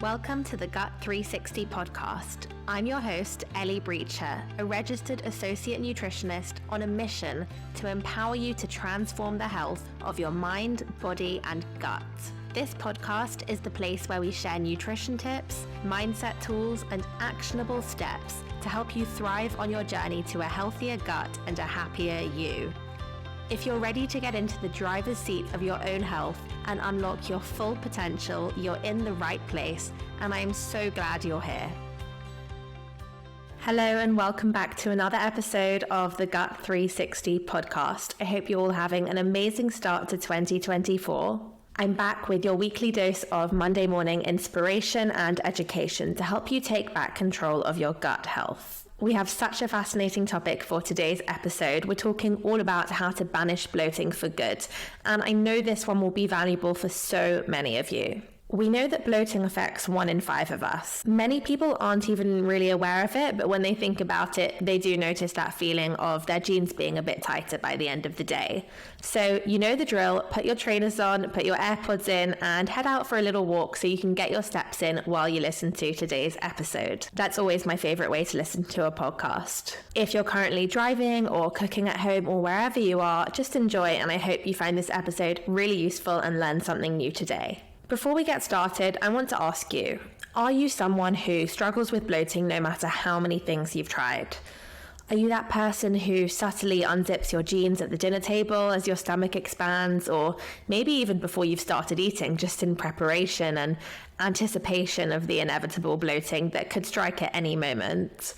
Welcome to the Gut 360 podcast. I'm your host, Ellie Brecher, a registered associate nutritionist on a mission to empower you to transform the health of your mind, body, and gut. This podcast is the place where we share nutrition tips, mindset tools, and actionable steps to help you thrive on your journey to a healthier gut and a happier you. If you're ready to get into the driver's seat of your own health and unlock your full potential, you're in the right place, and I am so glad you're here. Hello and welcome back to another episode of the Gut 360 podcast. I hope you're all having an amazing start to 2024. I'm back with your weekly dose of Monday morning inspiration and education to help you take back control of your gut health. We have such a fascinating topic for today's episode. We're talking all about how to banish bloating for good, and I know this one will be valuable for so many of you. We know that bloating affects 1 in 5 of us. Many people aren't even really aware of it, but when they think about it, they do notice that feeling of their jeans being a bit tighter by the end of the day. So you know the drill, put your trainers on, put your AirPods in, and head out for a little walk so you can get your steps in while you listen to today's episode. That's always my favorite way to listen to a podcast. If you're currently driving or cooking at home or wherever you are, just enjoy, and I hope you find this episode really useful and learn something new today. Before we get started, I want to ask you, are you someone who struggles with bloating no matter how many things you've tried? Are you that person who subtly unzips your jeans at the dinner table as your stomach expands, or maybe even before you've started eating, just in preparation and anticipation of the inevitable bloating that could strike at any moment?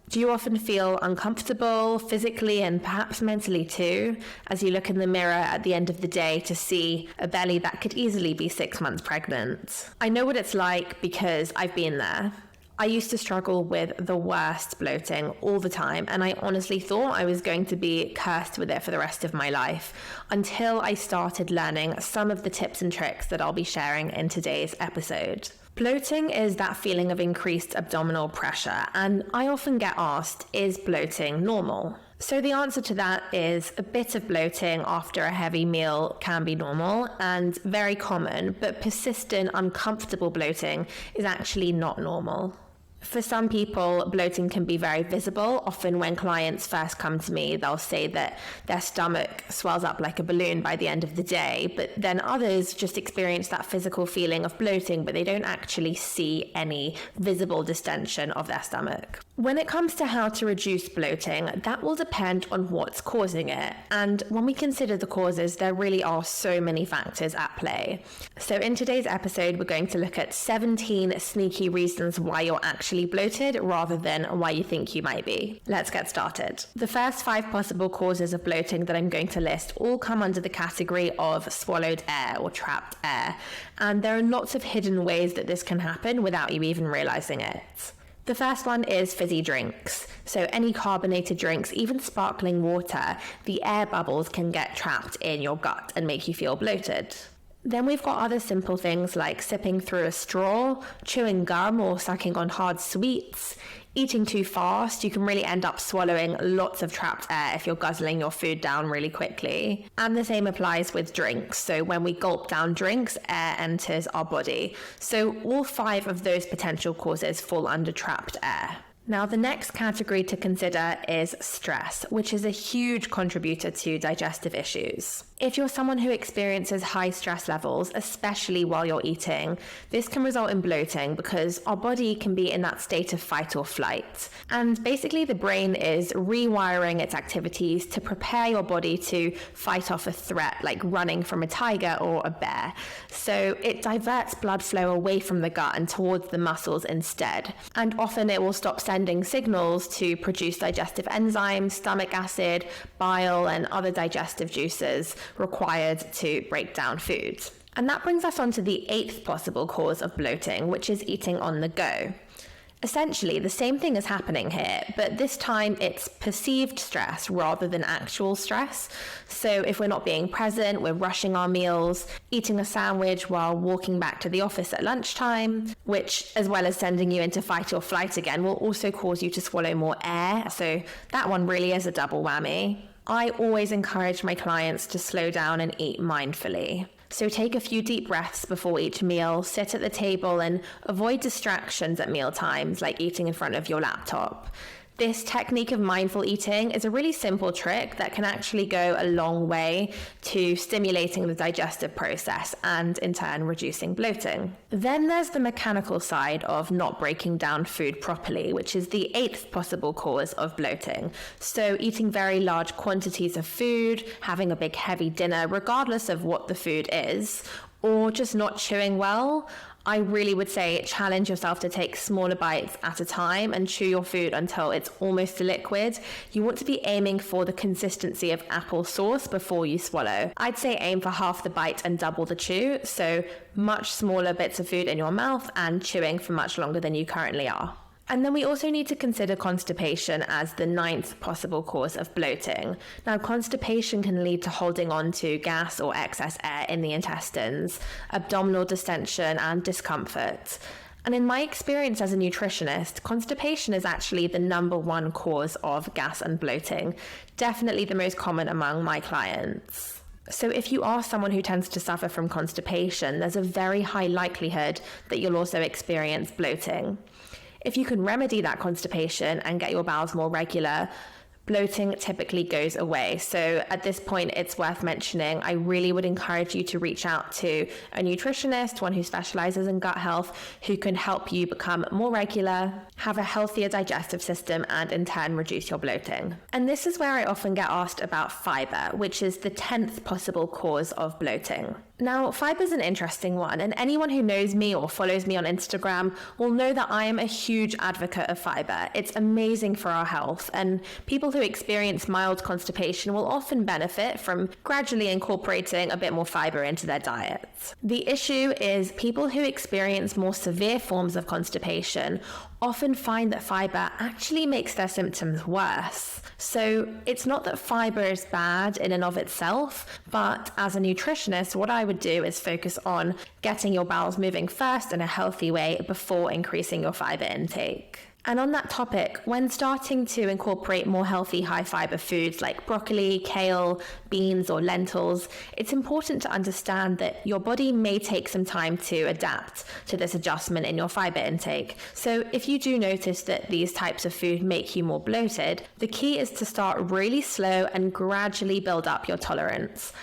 Do you often feel uncomfortable physically and perhaps mentally too, as you look in the mirror at the end of the day to see a belly that could easily be 6 months pregnant? I know what it's like because I've been there. I used to struggle with the worst bloating all the time, and I honestly thought I was going to be cursed with it for the rest of my life until I started learning some of the tips and tricks that I'll be sharing in today's episode. Bloating is that feeling of increased abdominal pressure, and I often get asked, is bloating normal? So the answer to that is a bit of bloating after a heavy meal can be normal and very common, but persistent, uncomfortable bloating is actually not normal. For some people, bloating can be very visible. Often when clients first come to me, they'll say that their stomach swells up like a balloon by the end of the day, but then others just experience that physical feeling of bloating, but they don't actually see any visible distension of their stomach. When it comes to how to reduce bloating, that will depend on what's causing it. And when we consider the causes, there really are so many factors at play. So in today's episode, we're going to look at 17 sneaky reasons why you're actually bloated rather than why you think you might be. Let's get started. The first 5 possible causes of bloating that I'm going to list all come under the category of swallowed air or trapped air. And there are lots of hidden ways that this can happen without you even realizing it. The first one is fizzy drinks. So any carbonated drinks, even sparkling water, the air bubbles can get trapped in your gut and make you feel bloated. Then we've got other simple things like sipping through a straw, chewing gum or sucking on hard sweets. Eating too fast, you can really end up swallowing lots of trapped air if you're guzzling your food down really quickly. And the same applies with drinks. So when we gulp down drinks, air enters our body. So all 5 of those potential causes fall under trapped air. Now, the next category to consider is stress, which is a huge contributor to digestive issues. If you're someone who experiences high stress levels, especially while you're eating, this can result in bloating because our body can be in that state of fight or flight. And basically, the brain is rewiring its activities to prepare your body to fight off a threat, like running from a tiger or a bear. So it diverts blood flow away from the gut and towards the muscles instead. And often it will stop sending signals to produce digestive enzymes, stomach acid, bile, and other digestive juices required to break down food. And that brings us on to the 8th possible cause of bloating, which is eating on the go. Essentially, the same thing is happening here, but this time it's perceived stress rather than actual stress. So if we're not being present, we're rushing our meals, eating a sandwich while walking back to the office at lunchtime, which, as well as sending you into fight or flight again, will also cause you to swallow more air. So that one really is a double whammy. I always encourage my clients to slow down and eat mindfully. So take a few deep breaths before each meal, sit at the table, and avoid distractions at meal times, like eating in front of your laptop. This technique of mindful eating is a really simple trick that can actually go a long way to stimulating the digestive process and in turn reducing bloating. Then there's the mechanical side of not breaking down food properly, which is the 8th possible cause of bloating. So eating very large quantities of food, having a big heavy dinner, regardless of what the food is, or just not chewing well. I really would say challenge yourself to take smaller bites at a time and chew your food until it's almost a liquid. You want to be aiming for the consistency of applesauce before you swallow. I'd say aim for half the bite and double the chew, so much smaller bits of food in your mouth and chewing for much longer than you currently are. And then we also need to consider constipation as the 9th possible cause of bloating. Now, constipation can lead to holding on to gas or excess air in the intestines, abdominal distension, and discomfort. And in my experience as a nutritionist, constipation is actually the number 1 cause of gas and bloating, definitely the most common among my clients. So if you are someone who tends to suffer from constipation, there's a very high likelihood that you'll also experience bloating. If you can remedy that constipation and get your bowels more regular, bloating typically goes away. So at this point, it's worth mentioning, I really would encourage you to reach out to a nutritionist, one who specializes in gut health, who can help you become more regular, have a healthier digestive system, and in turn reduce your bloating. And this is where I often get asked about fiber, which is the 10th possible cause of bloating. Now, fiber is an interesting one, and anyone who knows me or follows me on Instagram will know that I am a huge advocate of fiber. It's amazing for our health, and people who experience mild constipation will often benefit from gradually incorporating a bit more fiber into their diets. The issue is people who experience more severe forms of constipation often find that fiber actually makes their symptoms worse. So it's not that fiber is bad in and of itself, but as a nutritionist, what I would do is focus on getting your bowels moving first in a healthy way before increasing your fiber intake. And on that topic, when starting to incorporate more healthy high fiber foods like broccoli, kale, beans, or lentils, it's important to understand that your body may take some time to adapt to this adjustment in your fiber intake. So if you do notice that these types of food make you more bloated, the key is to start really slow and gradually build up your tolerance.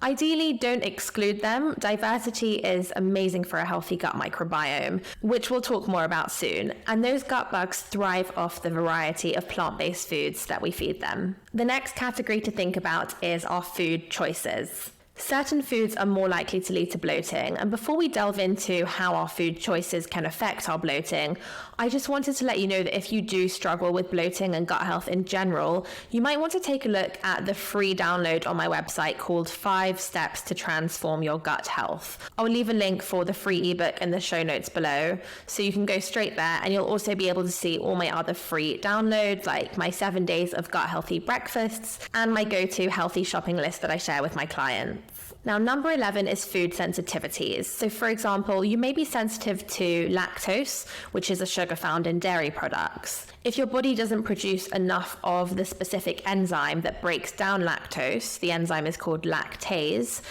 Ideally, don't exclude them. Diversity is amazing for a healthy gut microbiome, which we'll talk more about soon. And those gut bugs thrive off the variety of plant-based foods that we feed them. The next category to think about is our food choices. Certain foods are more likely to lead to bloating, and before we delve into how our food choices can affect our bloating, I just wanted to let you know that if you do struggle with bloating and gut health in general, you might want to take a look at the free download on my website called 5 Steps to Transform Your Gut Health. I'll leave a link for the free ebook in the show notes below, so you can go straight there, and you'll also be able to see all my other free downloads, like my 7 days of gut healthy breakfasts and my go-to healthy shopping list that I share with my clients. Now, number 11 is food sensitivities. So for example, you may be sensitive to lactose, which is a sugar found in dairy products. If your body doesn't produce enough of the specific enzyme that breaks down lactose, the enzyme is called lactase,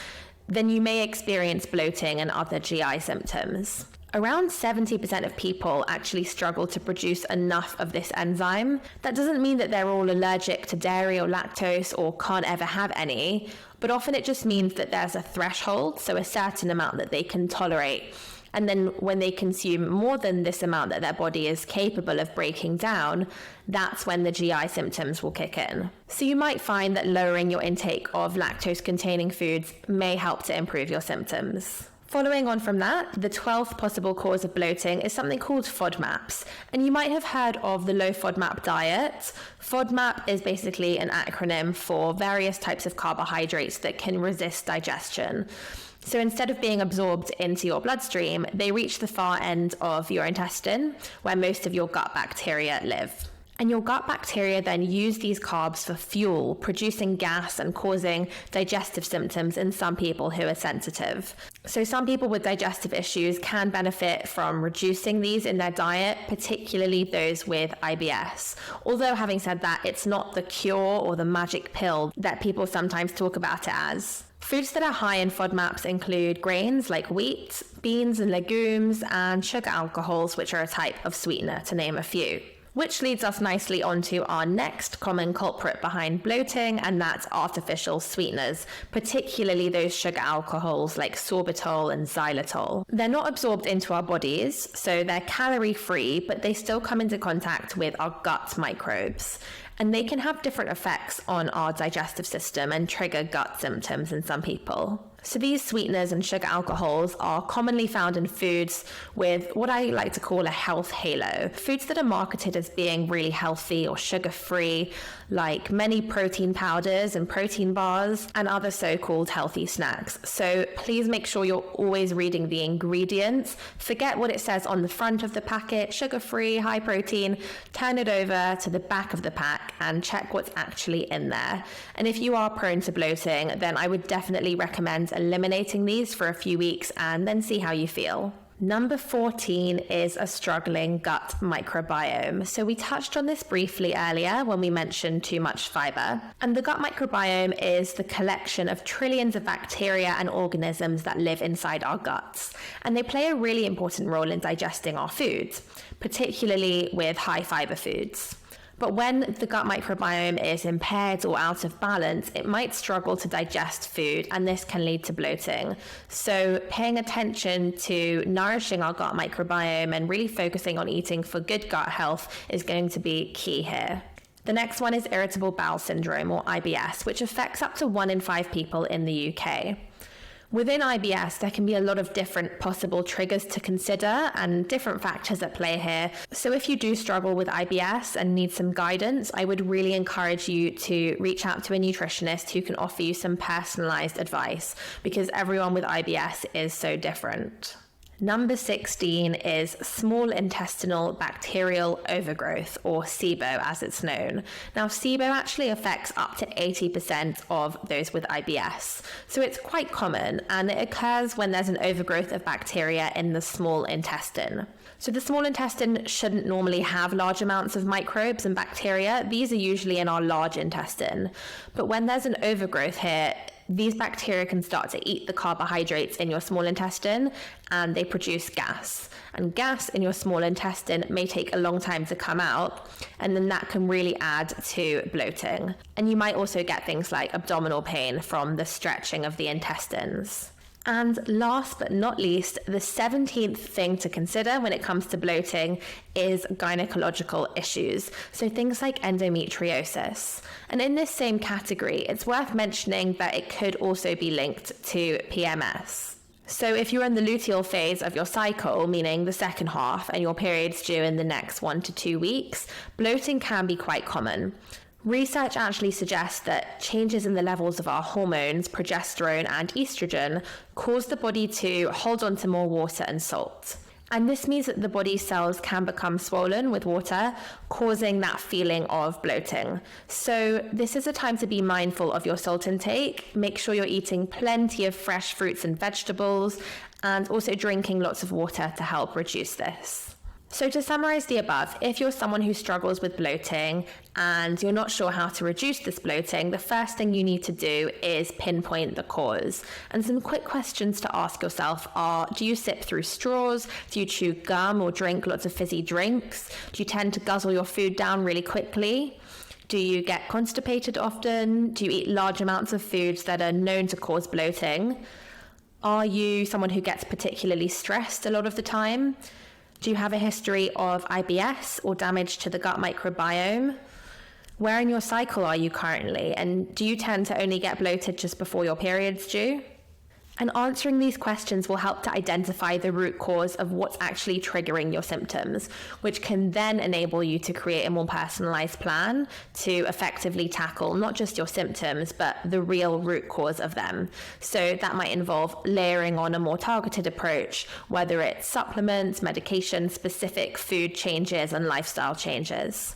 then you may experience bloating and other GI symptoms. Around 70% of people actually struggle to produce enough of this enzyme. That doesn't mean that they're all allergic to dairy or lactose or can't ever have any, but often it just means that there's a threshold, so a certain amount that they can tolerate. And then when they consume more than this amount that their body is capable of breaking down, that's when the GI symptoms will kick in. So you might find that lowering your intake of lactose-containing foods may help to improve your symptoms. Following on from that, the 12th possible cause of bloating is something called FODMAPs, and you might have heard of the low-FODMAP diet. FODMAP is basically an acronym for various types of carbohydrates that can resist digestion. So instead of being absorbed into your bloodstream, they reach the far end of your intestine, where most of your gut bacteria live. And your gut bacteria then use these carbs for fuel, producing gas and causing digestive symptoms in some people who are sensitive. So some people with digestive issues can benefit from reducing these in their diet, particularly those with IBS. Although having said that, it's not the cure or the magic pill that people sometimes talk about it as. Foods that are high in FODMAPs include grains like wheat, beans and legumes, and sugar alcohols, which are a type of sweetener, to name a few. Which leads us nicely onto our next common culprit behind bloating, and that's artificial sweeteners, particularly those sugar alcohols like sorbitol and xylitol. They're not absorbed into our bodies, so they're calorie-free, but they still come into contact with our gut microbes. And they can have different effects on our digestive system and trigger gut symptoms in some people. So these sweeteners and sugar alcohols are commonly found in foods with what I like to call a health halo. Foods that are marketed as being really healthy or sugar-free, like many protein powders and protein bars and other so-called healthy snacks. So please make sure you're always reading the ingredients. Forget what it says on the front of the packet, sugar-free, high protein, turn it over to the back of the pack and check what's actually in there. And if you are prone to bloating, then I would definitely recommend eliminating these for a few weeks and then see how you feel. Number 14 is a struggling gut microbiome. So we touched on this briefly earlier when we mentioned too much fiber. And the gut microbiome is the collection of trillions of bacteria and organisms that live inside our guts. And they play a really important role in digesting our foods, particularly with high fiber foods. But when the gut microbiome is impaired or out of balance, it might struggle to digest food, and this can lead to bloating. So paying attention to nourishing our gut microbiome and really focusing on eating for good gut health is going to be key here. The next one is irritable bowel syndrome, or IBS, which affects up to 1 in 5 people in the UK. Within IBS, there can be a lot of different possible triggers to consider and different factors at play here. So if you do struggle with IBS and need some guidance, I would really encourage you to reach out to a nutritionist who can offer you some personalized advice, because everyone with IBS is so different. Number 16 is small intestinal bacterial overgrowth, or SIBO as it's known. Now, SIBO actually affects up to 80% of those with IBS. So it's quite common, and it occurs when there's an overgrowth of bacteria in the small intestine. So the small intestine shouldn't normally have large amounts of microbes and bacteria. These are usually in our large intestine. But when there's an overgrowth here, these bacteria can start to eat the carbohydrates in your small intestine, and they produce gas. And gas in your small intestine may take a long time to come out, and then that can really add to bloating. And you might also get things like abdominal pain from the stretching of the intestines. And last but not least, the 17th thing to consider when it comes to bloating is gynecological issues. So things like endometriosis. And in this same category, it's worth mentioning that it could also be linked to PMS. So if you're in the luteal phase of your cycle, meaning the second half, and your period's due in the next 1 to 2 weeks, bloating can be quite common. Research actually suggests that changes in the levels of our hormones, progesterone and estrogen, cause the body to hold on to more water and salt. And this means that the body's cells can become swollen with water, causing that feeling of bloating. So this is a time to be mindful of your salt intake. Make sure you're eating plenty of fresh fruits and vegetables, and also drinking lots of water to help reduce this. So to summarize the above, if you're someone who struggles with bloating and you're not sure how to reduce this bloating, the first thing you need to do is pinpoint the cause. And some quick questions to ask yourself are, do you sip through straws? Do you chew gum or drink lots of fizzy drinks? Do you tend to guzzle your food down really quickly? Do you get constipated often? Do you eat large amounts of foods that are known to cause bloating? Are you someone who gets particularly stressed a lot of the time? Do you have a history of IBS or damage to the gut microbiome? Where in your cycle are you currently? And do you tend to only get bloated just before your period's due? And answering these questions will help to identify the root cause of what's actually triggering your symptoms, which can then enable you to create a more personalized plan to effectively tackle not just your symptoms, but the real root cause of them. So that might involve layering on a more targeted approach, whether it's supplements, medication, specific food changes, and lifestyle changes.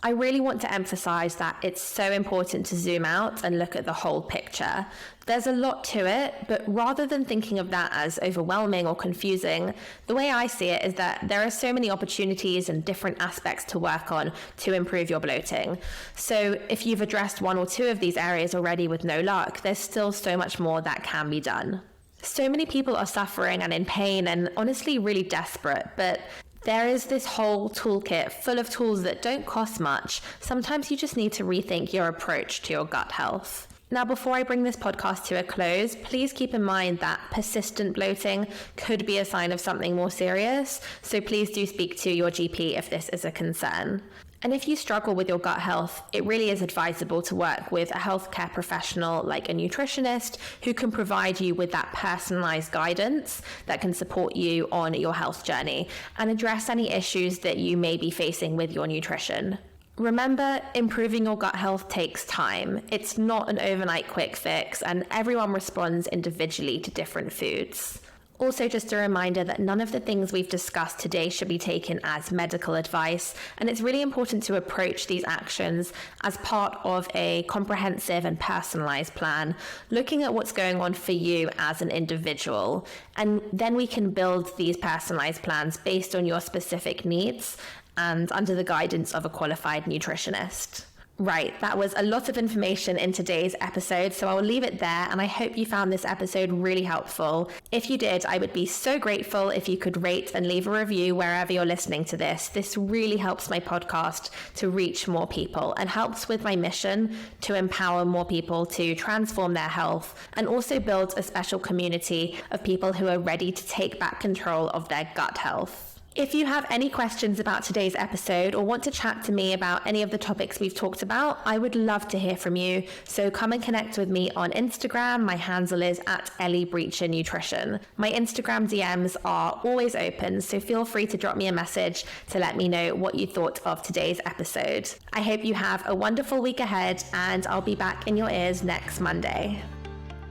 I really want to emphasize that it's so important to zoom out and look at the whole picture. There's a lot to it, but rather than thinking of that as overwhelming or confusing, the way I see it is that there are so many opportunities and different aspects to work on to improve your bloating. So if you've addressed one or two of these areas already with no luck, there's still so much more that can be done. So many people are suffering and in pain and honestly really desperate, but there is this whole toolkit full of tools that don't cost much. Sometimes you just need to rethink your approach to your gut health. Now, before I bring this podcast to a close, please keep in mind that persistent bloating could be a sign of something more serious, so please do speak to your GP if this is a concern. And if you struggle with your gut health, it really is advisable to work with a healthcare professional like a nutritionist who can provide you with that personalized guidance that can support you on your health journey and address any issues that you may be facing with your nutrition. Remember, improving your gut health takes time. It's not an overnight quick fix, and everyone responds individually to different foods. Also, just a reminder that none of the things we've discussed today should be taken as medical advice, and it's really important to approach these actions as part of a comprehensive and personalized plan, looking at what's going on for you as an individual. And then we can build these personalized plans based on your specific needs and under the guidance of a qualified nutritionist. Right, that was a lot of information in today's episode, so I'll leave it there, and I hope you found this episode really helpful. If you did, I would be so grateful if you could rate and leave a review wherever you're listening to this. This really helps my podcast to reach more people and helps with my mission to empower more people to transform their health and also build a special community of people who are ready to take back control of their gut health. If you have any questions about today's episode or want to chat to me about any of the topics we've talked about, I would love to hear from you. So come and connect with me on Instagram. My handle is @Brecher Nutrition. My Instagram DMs are always open, so feel free to drop me a message to let me know what you thought of today's episode. I hope you have a wonderful week ahead, and I'll be back in your ears next Monday.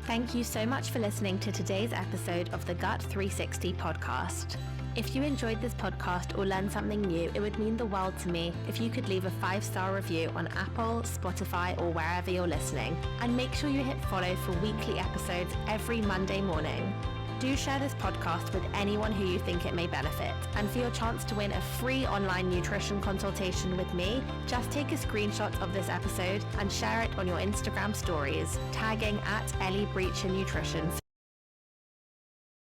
Thank you so much for listening to today's episode of the Gut 360 podcast. If you enjoyed this podcast or learned something new, it would mean the world to me if you could leave a 5-star review on Apple, Spotify, or wherever you're listening. And make sure you hit follow for weekly episodes every Monday morning. Do share this podcast with anyone who you think it may benefit. And for your chance to win a free online nutrition consultation with me, just take a screenshot of this episode and share it on your Instagram stories, tagging @Brecher Nutrition.